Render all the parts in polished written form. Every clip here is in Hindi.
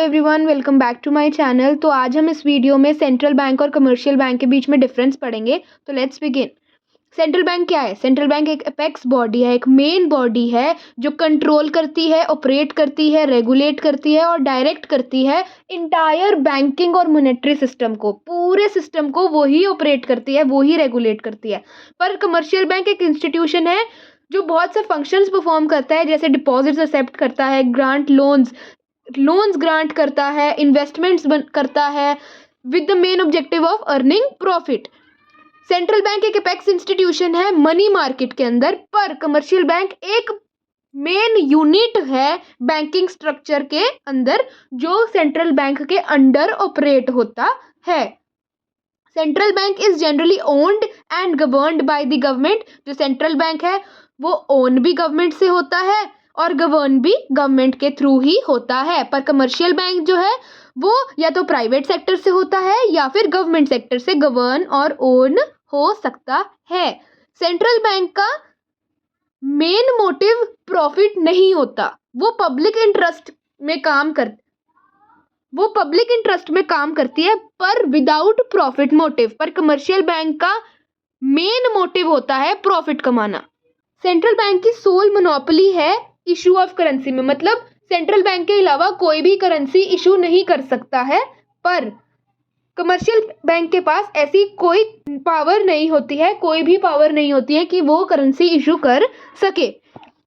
Everyone, welcome back to my channel. तो आज हम इस वीडियो में सेंट्रल बैंक और कमर्शियल बैंक के बीच में डिफरेंस पढ़ेंगे। तो लेट्स बिगिन। सेंट्रल बैंक क्या है? सेंट्रल बैंक एक अपेक्स बॉडी है, एक मेन बॉडी है जो कंट्रोल करती है, ऑपरेट करती है, रेगुलेट करती है और डायरेक्ट करती है इंटायर बैंकिंग और मॉनेटरी सिस्टम को। पूरे सिस्टम को वो ही ऑपरेट करती है, वो ही रेगुलेट करती है। पर कमर्शियल बैंक एक इंस्टीट्यूशन है जो बहुत से फंक्शंस परफॉर्म करता है, जैसे डिपॉजिट्स एक्सेप्ट करता है, ग्रांट लोन्स ग्रांट करता है, इन्वेस्टमेंट्स करता है, with the main objective of earning profit. Central bank एक अपेक्स इंस्टीट्यूशन है मनी मार्केट के अंदर, पर कमर्शियल बैंक एक मेन यूनिट है बैंकिंग स्ट्रक्चर के अंदर जो सेंट्रल बैंक के अंडर ऑपरेट होता है। Central bank is generally owned and governed by the government. जो सेंट्रल बैंक है वो ओन भी गवर्नमेंट से होता है और गवर्न भी गवर्नमेंट के थ्रू ही होता है। पर कमर्शियल बैंक जो है वो या तो प्राइवेट सेक्टर से होता है या फिर गवर्नमेंट सेक्टर से गवर्न और ओन हो सकता है। सेंट्रल बैंक का मेन मोटिव प्रॉफिट नहीं होता, वो पब्लिक इंटरेस्ट में काम करती है पर विदाउट प्रॉफिट मोटिव। पर कमर्शियल बैंक का मेन मोटिव होता है प्रॉफिट कमाना। सेंट्रल बैंक की सोल मोनोपोली है इशू ऑफ करेंसी में, मतलब सेंट्रल बैंक के अलावा कोई भी करेंसी इशू नहीं कर सकता है। पर कमर्शियल बैंक के पास ऐसी कोई पावर नहीं होती है, कोई भी पावर नहीं होती है कि वो करेंसी इशू कर सके।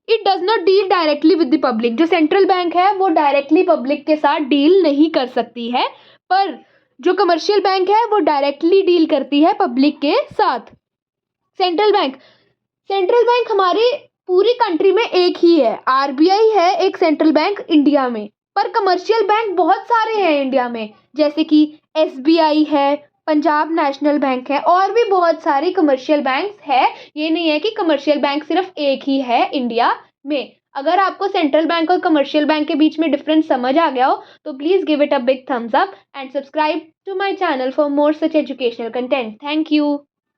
It does not deal directly with the public. जो सेंट्रल बैंक है वो डायरेक्टली पब्लिक के साथ डील नहीं कर सकती है, पर जो कमर्शियल बैंक है वो डायरेक्टली डील करती है पब्लिक के साथ। सेंट्रल बैंक हमारी पूरी कंट्री में एक ही है, आरबीआई है एक सेंट्रल बैंक इंडिया में। पर कमर्शियल बैंक बहुत सारे हैं इंडिया में, जैसे कि एसबीआई है, पंजाब नेशनल बैंक है और भी बहुत सारी कमर्शियल बैंक्स है। ये नहीं है कि कमर्शियल बैंक सिर्फ एक ही है इंडिया में। अगर आपको सेंट्रल बैंक और कमर्शियल बैंक के बीच में डिफरेंस समझ आ गया हो तो please give it a big thumbs up and subscribe to my channel for more such educational content. Thank you.